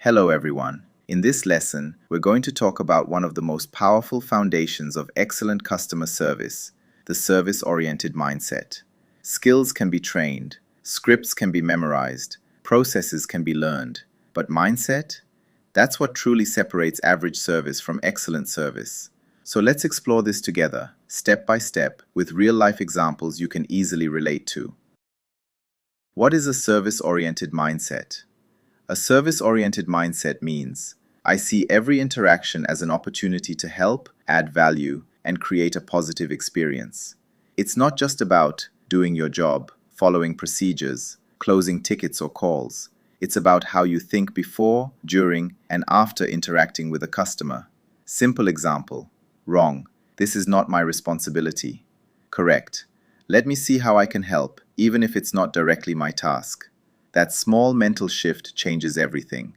Hello everyone. In this lesson, we're going to talk about one of the most powerful foundations of excellent customer service, the service-oriented mindset. Skills can be trained, scripts can be memorized, processes can be learned, but mindset? That's what truly separates average service from excellent service. So let's explore this together, step by step, with real-life examples you can easily relate to. What is a service-oriented mindset? A service-oriented mindset means I see every interaction as an opportunity to help, add value, and create a positive experience. It's not just about doing your job, following procedures, closing tickets or calls. It's about how you think before, during, and after interacting with a customer. Simple example. Wrong. This is not my responsibility. Correct. Let me see how I can help, even if it's not directly my task. That small mental shift changes everything.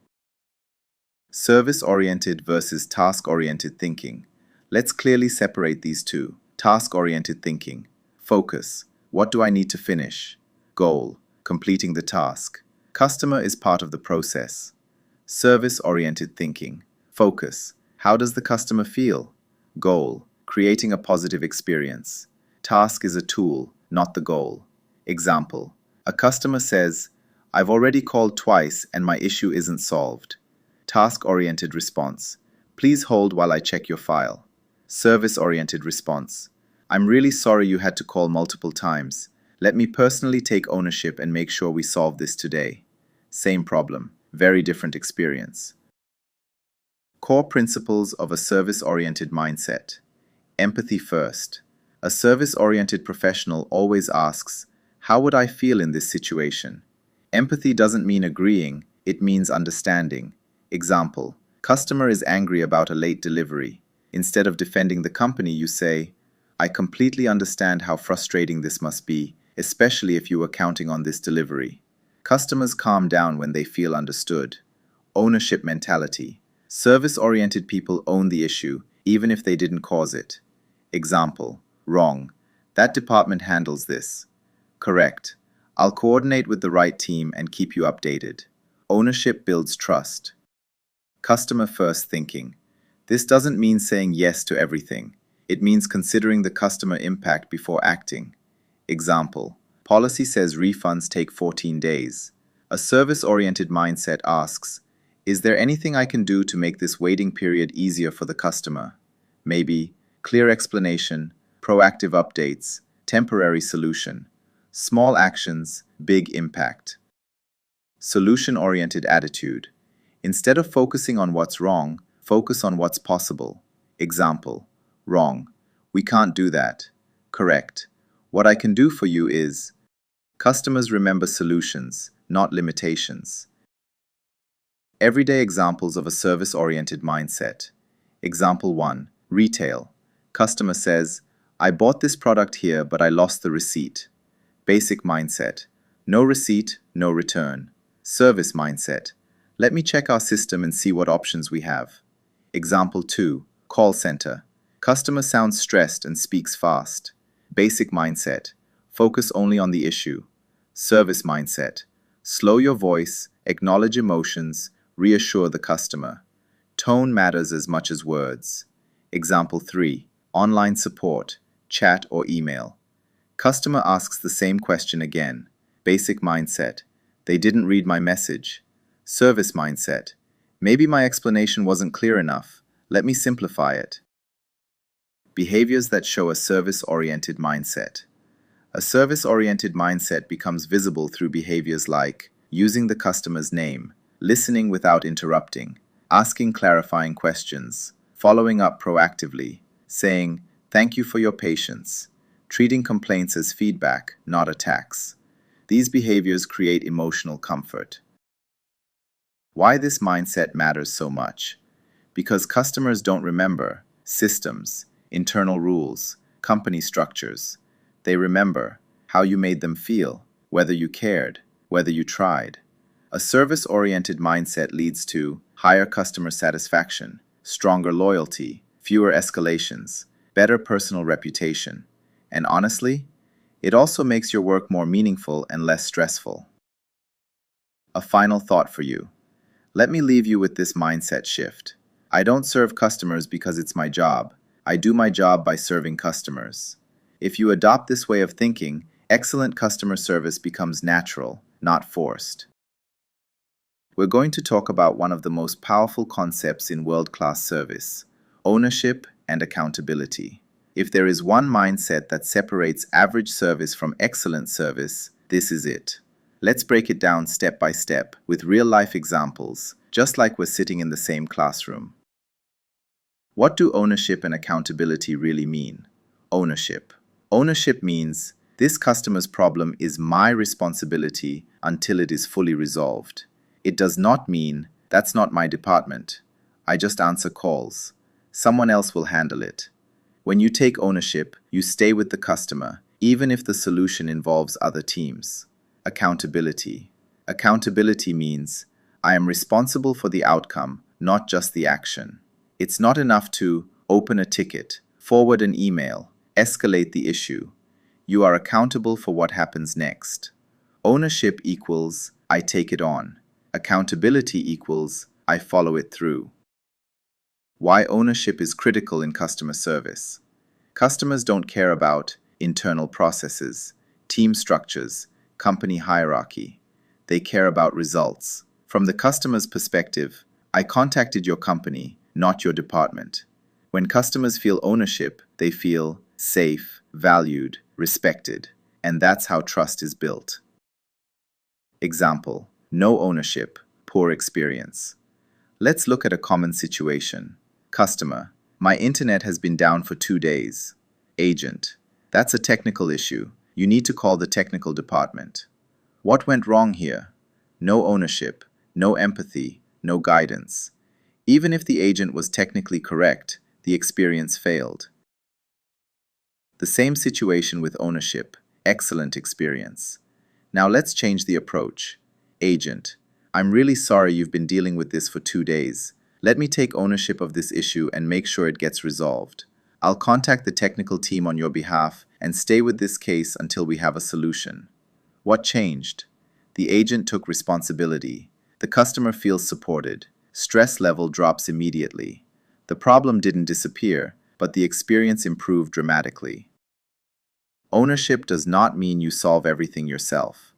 Service-oriented versus task-oriented thinking. Let's clearly separate these two. Task-oriented thinking. Focus. What do I need to finish? Goal. Completing the task. Customer is part of the process. Service-oriented thinking. Focus. How does the customer feel? Goal. Creating a positive experience. Task is a tool, not the goal. Example. A customer says, I've already called twice and my issue isn't solved. Task-oriented response. Please hold while I check your file. Service-oriented response. I'm really sorry you had to call multiple times. Let me personally take ownership and make sure we solve this today. Same problem, very different experience. Core principles of a service-oriented mindset. Empathy first. A service-oriented professional always asks, how would I feel in this situation? Empathy doesn't mean agreeing, it means understanding. Example, customer is angry about a late delivery. Instead of defending the company, you say, I completely understand how frustrating this must be, especially if you were counting on this delivery. Customers calm down when they feel understood. Ownership mentality. Service-oriented people own the issue, even if they didn't cause it. Example, wrong. That department handles this. Correct. I'll coordinate with the right team and keep you updated. Ownership builds trust. Customer first thinking. This doesn't mean saying yes to everything. It means considering the customer impact before acting. Example, policy says refunds take 14 days. A service-oriented mindset asks, is there anything I can do to make this waiting period easier for the customer? Maybe clear explanation, proactive updates, temporary solution. Small actions, big impact. Solution-oriented attitude. Instead of focusing on what's wrong, focus on what's possible. Example, wrong. We can't do that. Correct. What I can do for you is, customers remember solutions, not limitations. Everyday examples of a service-oriented mindset. Example 1, retail. Customer says, I bought this product here, but I lost the receipt. Basic mindset. No receipt, no return. Service mindset. Let me check our system and see what options we have. Example 2. Call center. Customer sounds stressed and speaks fast. Basic mindset. Focus only on the issue. Service mindset. Slow your voice, acknowledge emotions, reassure the customer. Tone matters as much as words. Example 3. Online support. Chat or email. Customer asks the same question again. Basic mindset. They didn't read my message. Service mindset. Maybe my explanation wasn't clear enough. Let me simplify it. Behaviors that show a service-oriented mindset. A service-oriented mindset becomes visible through behaviors like using the customer's name, listening without interrupting, asking clarifying questions, following up proactively, saying, "Thank you for your patience," treating complaints as feedback, not attacks. These behaviors create emotional comfort. Why this mindset matters so much? Because customers don't remember systems, internal rules, company structures. They remember how you made them feel, whether you cared, whether you tried. A service-oriented mindset leads to higher customer satisfaction, stronger loyalty, fewer escalations, better personal reputation. And honestly, it also makes your work more meaningful and less stressful. A final thought for you. Let me leave you with this mindset shift. I don't serve customers because it's my job. I do my job by serving customers. If you adopt this way of thinking, excellent customer service becomes natural, not forced. We're going to talk about one of the most powerful concepts in world-class service: ownership and accountability. If there is one mindset that separates average service from excellent service, this is it. Let's break it down step by step with real-life examples, just like we're sitting in the same classroom. What do ownership and accountability really mean? Ownership. Ownership means this customer's problem is my responsibility until it is fully resolved. It does not mean that's not my department. I just answer calls. Someone else will handle it. When you take ownership, you stay with the customer, even if the solution involves other teams. Accountability. Accountability means I am responsible for the outcome, not just the action. It's not enough to open a ticket, forward an email, escalate the issue. You are accountable for what happens next. Ownership equals I take it on. Accountability equals I follow it through. Why ownership is critical in customer service. Customers don't care about internal processes, team structures, company hierarchy. They care about results. From the customer's perspective, I contacted your company, not your department. When customers feel ownership, they feel safe, valued, respected, and that's how trust is built. Example: no ownership, poor experience. Let's look at a common situation. Customer: my internet has been down for 2 days. Agent: that's a technical issue. You need to call the technical department. What went wrong here? No ownership, no empathy, no guidance. Even if the agent was technically correct, the experience failed. The same situation with ownership, excellent experience. Now let's change the approach. Agent: I'm really sorry you've been dealing with this for 2 days. Let me take ownership of this issue and make sure it gets resolved. I'll contact the technical team on your behalf and stay with this case until we have a solution. What changed? The agent took responsibility. The customer feels supported. Stress level drops immediately. The problem didn't disappear, but the experience improved dramatically. Ownership does not mean you solve everything yourself.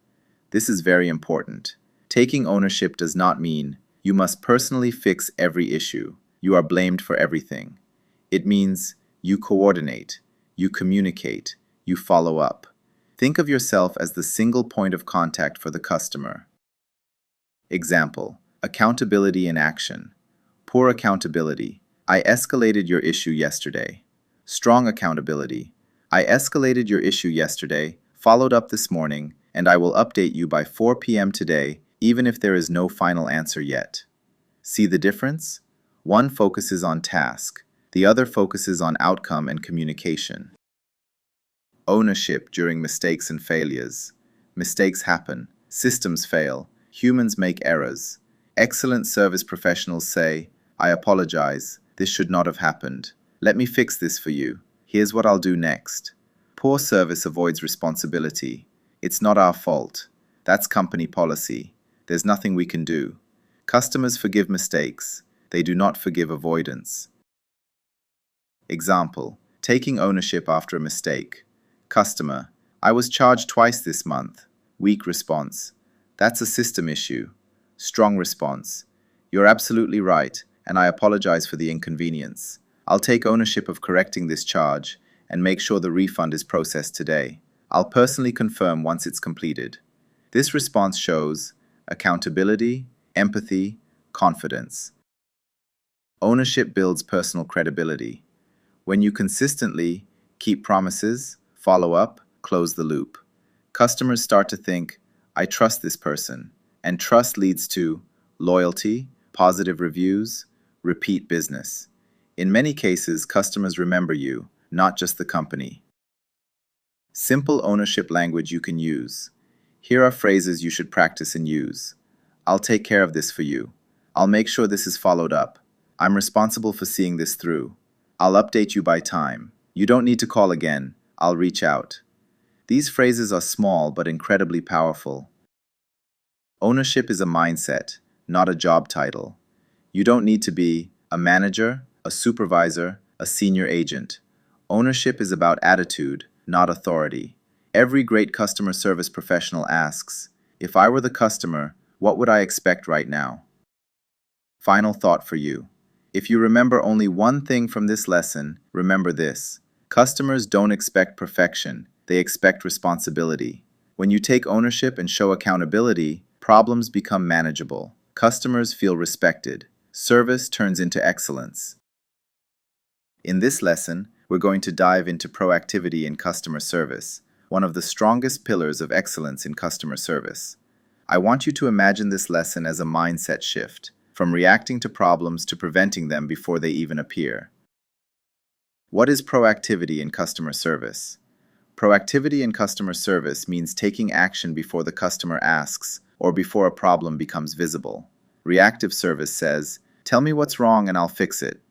This is very important. Taking ownership does not mean you must personally fix every issue. You are blamed for everything. It means you coordinate, you communicate, you follow up. Think of yourself as the single point of contact for the customer. Example: accountability in action. Poor accountability: I escalated your issue yesterday. Strong accountability: I escalated your issue yesterday, followed up this morning, and I will update you by 4 p.m. today, even if there is no final answer yet. See the difference? One focuses on task, the other focuses on outcome and communication. Ownership during mistakes and failures. Mistakes happen, systems fail, humans make errors. Excellent service professionals say, I apologize, this should not have happened. Let me fix this for you. Here's what I'll do next. Poor service avoids responsibility. It's not our fault. That's company policy. There's nothing we can do. Customers forgive mistakes. They do not forgive avoidance. Example: taking ownership after a mistake. Customer: I was charged twice this month. Weak response: that's a system issue. Strong response: you're absolutely right, and I apologize for the inconvenience. I'll take ownership of correcting this charge and make sure the refund is processed today. I'll personally confirm once it's completed. This response shows accountability, empathy, confidence. Ownership builds personal credibility. When you consistently keep promises, follow up, close the loop, customers start to think, I trust this person, and trust leads to loyalty, positive reviews, repeat business. In many cases, customers remember you, not just the company. Simple ownership language you can use. Here are phrases you should practice and use. I'll take care of this for you. I'll make sure this is followed up. I'm responsible for seeing this through. I'll update you by time. You don't need to call again. I'll reach out. These phrases are small but incredibly powerful. Ownership is a mindset, not a job title. You don't need to be a manager, a supervisor, a senior agent. Ownership is about attitude, not authority. Every great customer service professional asks, if I were the customer, what would I expect right now? Final thought for you. If you remember only one thing from this lesson, remember this. Customers don't expect perfection, they expect responsibility. When you take ownership and show accountability, problems become manageable. Customers feel respected. Service turns into excellence. In this lesson, we're going to dive into proactivity in customer service, one of the strongest pillars of excellence in customer service. I want you to imagine this lesson as a mindset shift, from reacting to problems to preventing them before they even appear. What is proactivity in customer service? Proactivity in customer service means taking action before the customer asks or before a problem becomes visible. Reactive service says, "Tell me what's wrong and I'll fix it."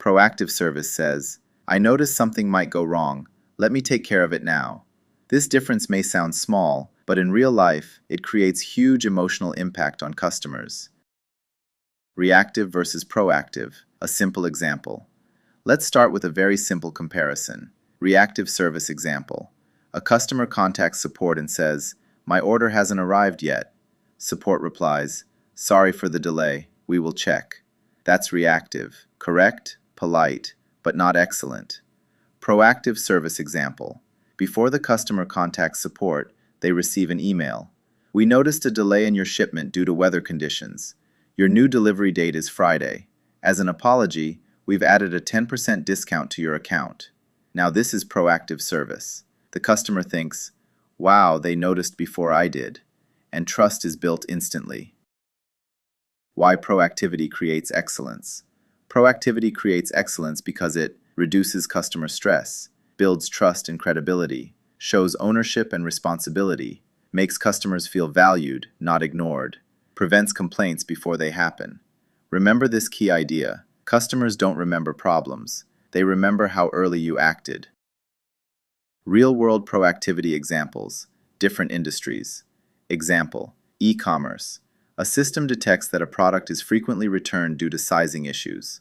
Proactive service says, "I notice something might go wrong. Let me take care of it now." This difference may sound small, but in real life, it creates huge emotional impact on customers. Reactive versus proactive, a simple example. Let's start with a very simple comparison. Reactive service example. A customer contacts support and says, "My order hasn't arrived yet." Support replies, "Sorry for the delay, we will check." That's reactive, correct, polite, but not excellent. Proactive service example. Before the customer contacts support, they receive an email. "We noticed a delay in your shipment due to weather conditions. Your new delivery date is Friday. As an apology, we've added a 10% discount to your account." Now this is proactive service. The customer thinks, "Wow, they noticed before I did," and trust is built instantly. Why proactivity creates excellence? Proactivity creates excellence because it reduces customer stress, builds trust and credibility, shows ownership and responsibility, makes customers feel valued, not ignored, prevents complaints before they happen. Remember this key idea. Customers don't remember problems. They remember how early you acted. Real-world proactivity examples, different industries. Example, e-commerce. A system detects that a product is frequently returned due to sizing issues.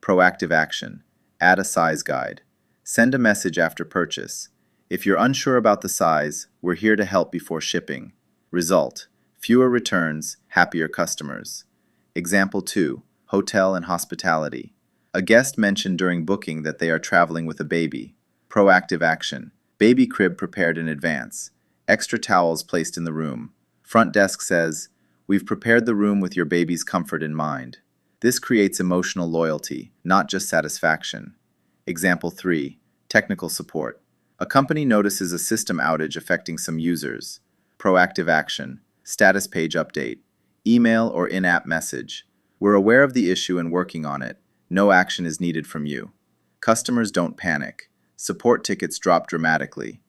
Proactive action, add a size guide. Send a message after purchase. If you're unsure about the size, we're here to help before shipping. Result, fewer returns, happier customers. Example 2, hotel and hospitality. A guest mentioned during booking that they are traveling with a baby. Proactive action, baby crib prepared in advance. Extra towels placed in the room. Front desk says, "We've prepared the room with your baby's comfort in mind." This creates emotional loyalty, not just satisfaction. Example 3, technical support. A company notices a system outage affecting some users. Proactive action, status page update, email or in-app message. "We're aware of the issue and working on it. No action is needed from you." Customers don't panic. Support tickets drop dramatically.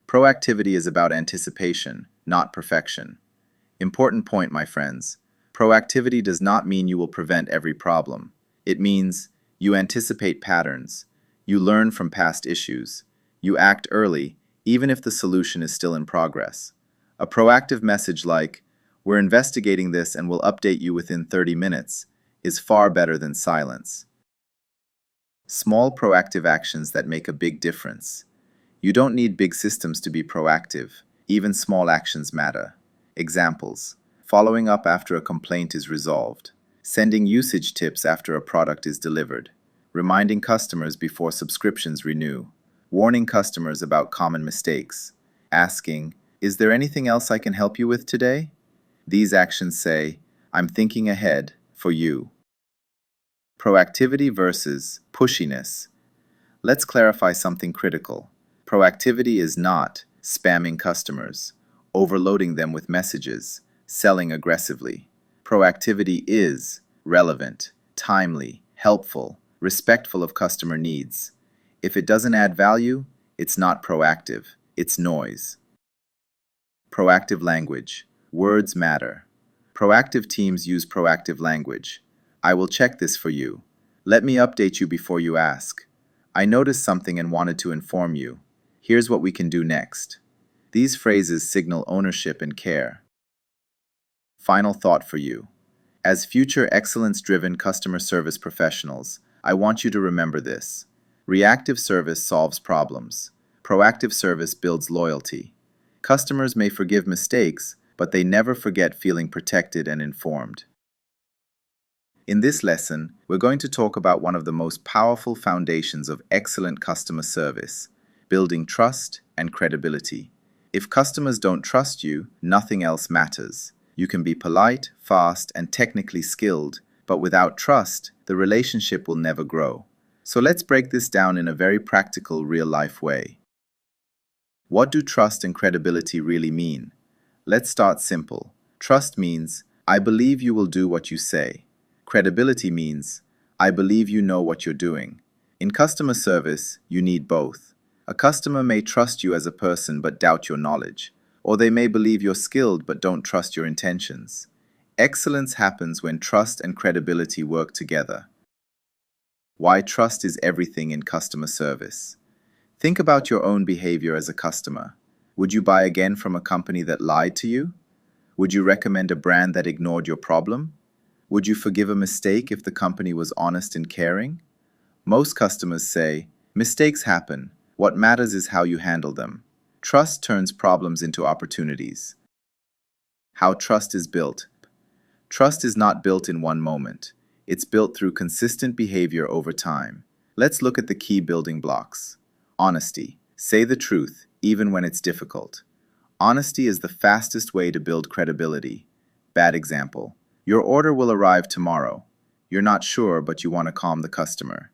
Proactivity is about anticipation, not perfection. Important point, my friends. Proactivity does not mean you will prevent every problem. It means you anticipate patterns. You learn from past issues. You act early, even if the solution is still in progress. A proactive message like, "We're investigating this and will update you within 30 minutes, is far better than silence. Small proactive actions that make a big difference. You don't need big systems to be proactive. Even small actions matter. Examples: following up after a complaint is resolved, sending usage tips after a product is delivered, reminding customers before subscriptions renew, warning customers about common mistakes, asking, "Is there anything else I can help you with today?" These actions say, "I'm thinking ahead for you." Proactivity versus pushiness. Let's clarify something critical. Proactivity is not spamming customers, overloading them with messages, selling aggressively. Proactivity is relevant, timely, helpful, respectful of customer needs. If it doesn't add value, it's not proactive, it's noise. Proactive language. Words matter. Proactive teams use proactive language. "I will check this for you." "Let me update you before you ask." "I noticed something and wanted to inform you." "Here's what we can do next." These phrases signal ownership and care. Final thought for you. As future excellence-driven customer service professionals, I want you to remember this. Reactive service solves problems. Proactive service builds loyalty. Customers may forgive mistakes, but they never forget feeling protected and informed. In this lesson, we're going to talk about one of the most powerful foundations of excellent customer service, building trust and credibility. If customers don't trust you, nothing else matters. You can be polite, fast, and technically skilled, but without trust, the relationship will never grow. So let's break this down in a very practical, real-life way. What do trust and credibility really mean? Let's start simple. Trust means, I believe you will do what you say. Credibility means, I believe you know what you're doing. In customer service, you need both. A customer may trust you as a person but doubt your knowledge, or they may believe you're skilled but don't trust your intentions. Excellence happens when trust and credibility work together. Why trust is everything in customer service. Think about your own behavior as a customer. Would you buy again from a company that lied to you? Would you recommend a brand that ignored your problem? Would you forgive a mistake if the company was honest and caring? Most customers say, mistakes happen. What matters is how you handle them. Trust turns problems into opportunities. How trust is built. Trust is not built in one moment. It's built through consistent behavior over time. Let's look at the key building blocks. Honesty. Say the truth, even when it's difficult. Honesty is the fastest way to build credibility. Bad example. Your order will arrive tomorrow. You're not sure, but you want to calm the customer.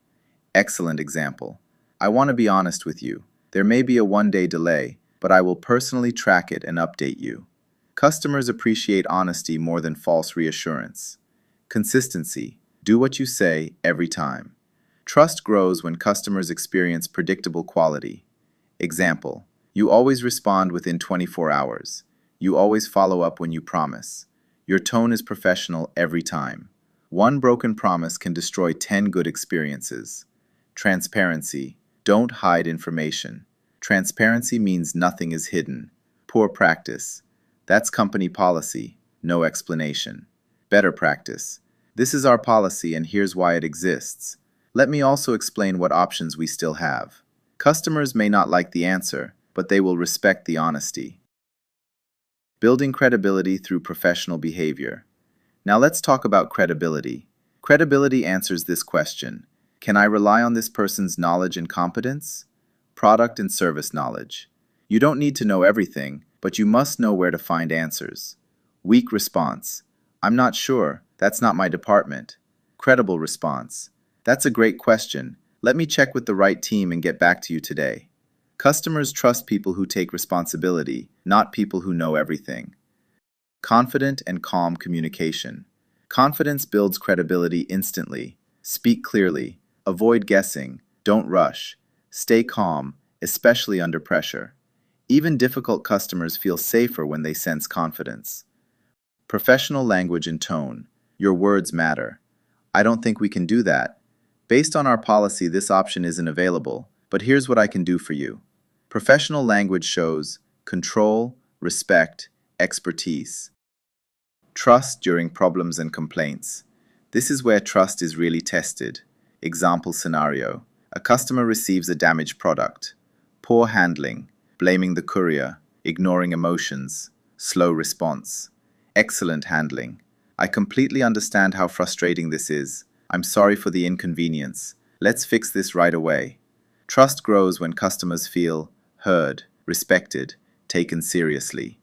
Excellent example. I want to be honest with you. There may be a one-day delay, but I will personally track it and update you. Customers appreciate honesty more than false reassurance. Consistency. Do what you say every time. Trust grows when customers experience predictable quality. Example. You always respond within 24 hours. You always follow up when you promise. Your tone is professional every time. One broken promise can destroy 10 good experiences. Transparency. Don't hide information. Transparency means nothing is hidden. Poor practice. That's company policy, no explanation. Better practice. This is our policy and here's why it exists. Let me also explain what options we still have. Customers may not like the answer, but they will respect the honesty. Building credibility through professional behavior. Now let's talk about credibility. Credibility answers this question. Can I rely on this person's knowledge and competence? Product and service knowledge. You don't need to know everything, but you must know where to find answers. Weak response. I'm not sure. That's not my department. Credible response. That's a great question. Let me check with the right team and get back to you today. Customers trust people who take responsibility, not people who know everything. Confident and calm communication. Confidence builds credibility instantly. Speak clearly. Avoid guessing. Don't rush. Stay calm, especially under pressure. Even difficult customers feel safer when they sense confidence. Professional language and tone. Your words matter. I don't think we can do that. Based on our policy, this option isn't available, but here's what I can do for you. Professional language shows control, respect, expertise. Trust during problems and complaints. This is where trust is really tested. Example scenario. A customer receives a damaged product. Poor handling, blaming the courier, ignoring emotions, slow response. Excellent handling. I completely understand how frustrating this is. I'm sorry for the inconvenience. Let's fix this right away. Trust grows when customers feel heard, respected, taken seriously.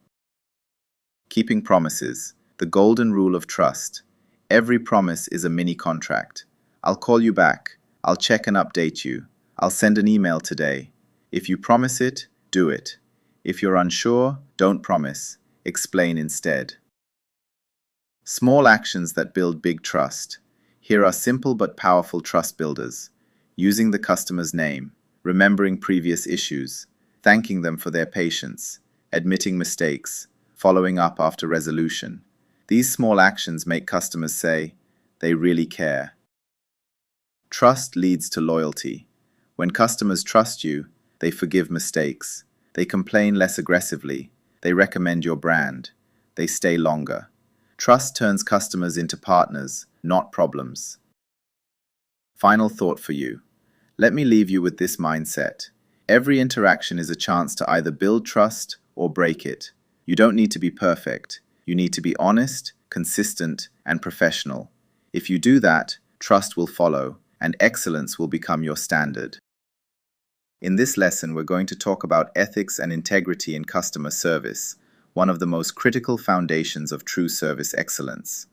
Keeping promises. The golden rule of trust. Every promise is a mini contract. I'll call you back. I'll check and update you. I'll send an email today. If you promise it, do it. If you're unsure, don't promise. Explain instead. Small actions that build big trust. Here are simple but powerful trust builders. Using the customer's name, remembering previous issues, thanking them for their patience, admitting mistakes, following up after resolution. These small actions make customers say, they really care. Trust leads to loyalty. When customers trust you, they forgive mistakes. They complain less aggressively. They recommend your brand. They stay longer. Trust turns customers into partners, not problems. Final thought for you. Let me leave you with this mindset. Every interaction is a chance to either build trust or break it. You don't need to be perfect. You need to be honest, consistent, and professional. If you do that, trust will follow, and excellence will become your standard. In this lesson, we're going to talk about ethics and integrity in customer service, one of the most critical foundations of true service excellence.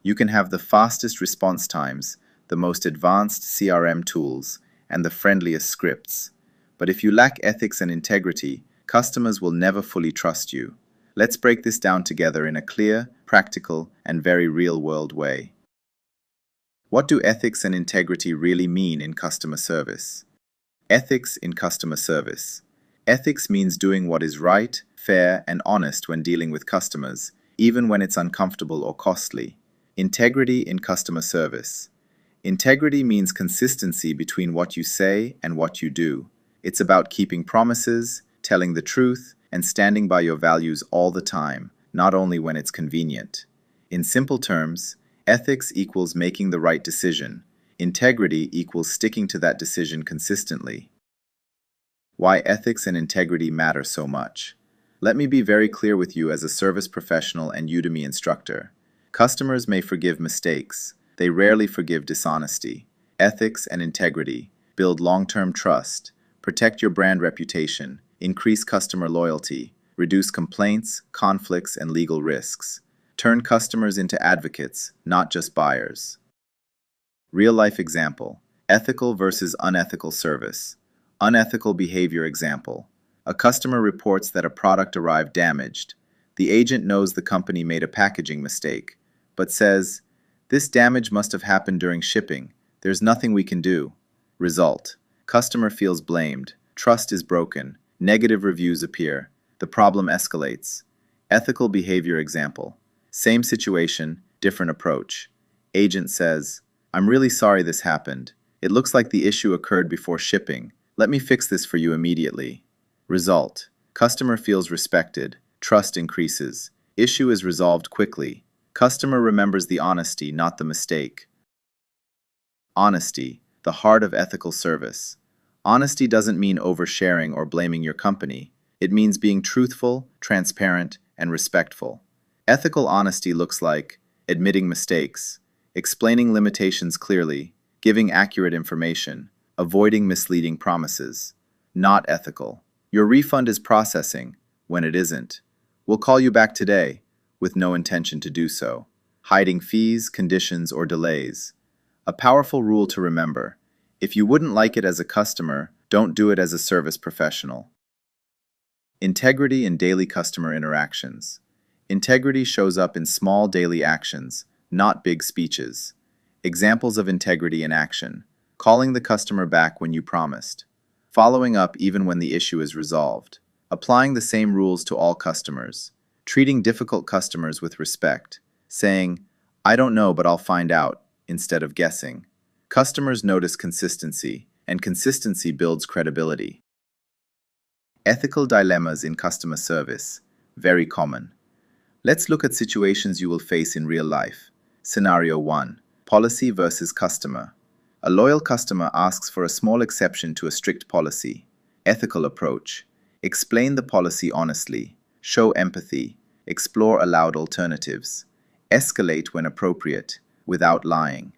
You can have the fastest response times, the most advanced CRM tools, and the friendliest scripts. But if you lack ethics and integrity, customers will never fully trust you. Let's break this down together in a clear, practical, and very real-world way. What do ethics and integrity really mean in customer service? Ethics in customer service. Ethics means doing what is right, fair, and honest when dealing with customers, even when it's uncomfortable or costly. Integrity in customer service. Integrity means consistency between what you say and what you do. It's about keeping promises, telling the truth, and standing by your values all the time, not only when it's convenient. In simple terms, ethics equals making the right decision. Integrity equals sticking to that decision consistently. Why ethics and integrity matter so much. Let me be very clear with you as a service professional and Udemy instructor. Customers may forgive mistakes. They rarely forgive dishonesty. Ethics and integrity build long-term trust, protect your brand reputation, increase customer loyalty, reduce complaints, conflicts, and legal risks. Turn customers into advocates, not just buyers. Real-life example. Ethical versus unethical service. Unethical behavior example. A customer reports that a product arrived damaged. The agent knows the company made a packaging mistake, but says, "This damage must have happened during shipping. There's nothing we can do." Result. Customer feels blamed. Trust is broken. Negative reviews appear. The problem escalates. Ethical behavior example. Same situation, different approach. Agent says, "I'm really sorry this happened. It looks like the issue occurred before shipping. Let me fix this for you immediately." Result. Customer feels respected. Trust increases. Issue is resolved quickly. Customer remembers the honesty, not the mistake. Honesty, the heart of ethical service. Honesty doesn't mean oversharing or blaming your company. It means being truthful, transparent, and respectful. Ethical honesty looks like admitting mistakes, explaining limitations clearly, giving accurate information, avoiding misleading promises. Not ethical. Your refund is processing when it isn't. We'll call you back today with no intention to do so. Hiding fees, conditions, or delays. A powerful rule to remember. If you wouldn't like it as a customer, don't do it as a service professional. Integrity in daily customer interactions. Integrity shows up in small daily actions, not big speeches. Examples of integrity in action. Calling the customer back when you promised. Following up even when the issue is resolved. Applying the same rules to all customers. Treating difficult customers with respect. Saying, "I don't know, but I'll find out," instead of guessing. Customers notice consistency, and consistency builds credibility. Ethical dilemmas in customer service. Very common. Let's look at situations you will face in real life. Scenario 1. Policy versus customer. A loyal customer asks for a small exception to a strict policy. Ethical approach. Explain the policy honestly. Show empathy. Explore allowed alternatives. Escalate when appropriate, without lying.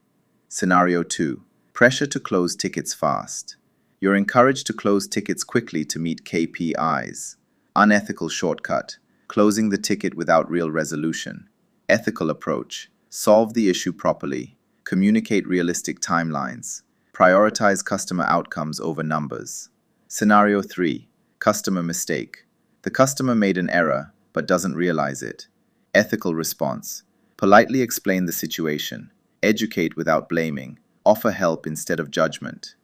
Scenario 2. Pressure to close tickets fast. You're encouraged to close tickets quickly to meet KPIs. Unethical shortcut. Closing the ticket without real resolution. Ethical approach. Solve the issue properly. Communicate realistic timelines. Prioritize customer outcomes over numbers. Scenario 3. Customer mistake. The customer made an error, but doesn't realize it. Ethical response. Politely explain the situation. Educate without blaming. Offer help instead of judgment.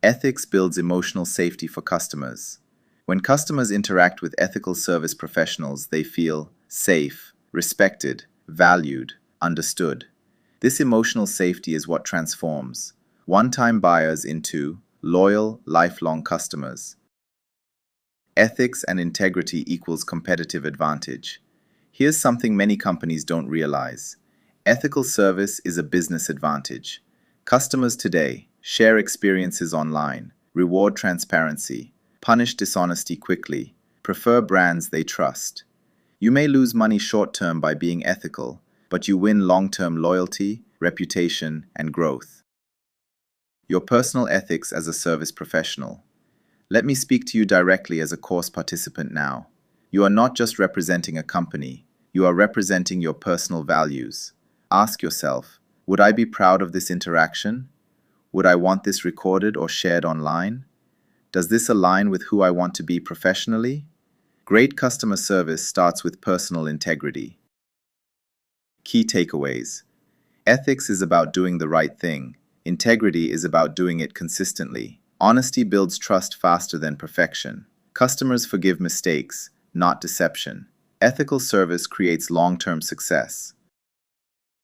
Ethics builds emotional safety for customers. When customers interact with ethical service professionals, they feel safe, respected, valued, understood. This emotional safety is what transforms one-time buyers into loyal, lifelong customers. Ethics and integrity equals competitive advantage. Here's something many companies don't realize. Ethical service is a business advantage. Customers today share experiences online, reward transparency, punish dishonesty quickly, prefer brands they trust. You may lose money short-term by being ethical, but you win long-term loyalty, reputation, and growth. Your personal ethics as a service professional. Let me speak to you directly as a course participant now. You are not just representing a company, you are representing your personal values. Ask yourself, would I be proud of this interaction? Would I want this recorded or shared online? Does this align with who I want to be professionally? Great customer service starts with personal integrity. Key takeaways. Ethics is about doing the right thing. Integrity is about doing it consistently. Honesty builds trust faster than perfection. Customers forgive mistakes, not deception. Ethical service creates long-term success.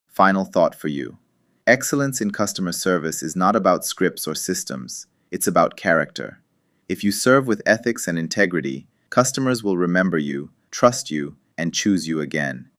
Final thought for you. Excellence in customer service is not about scripts or systems. It's about character. If you serve with ethics and integrity, customers will remember you, trust you, and choose you again.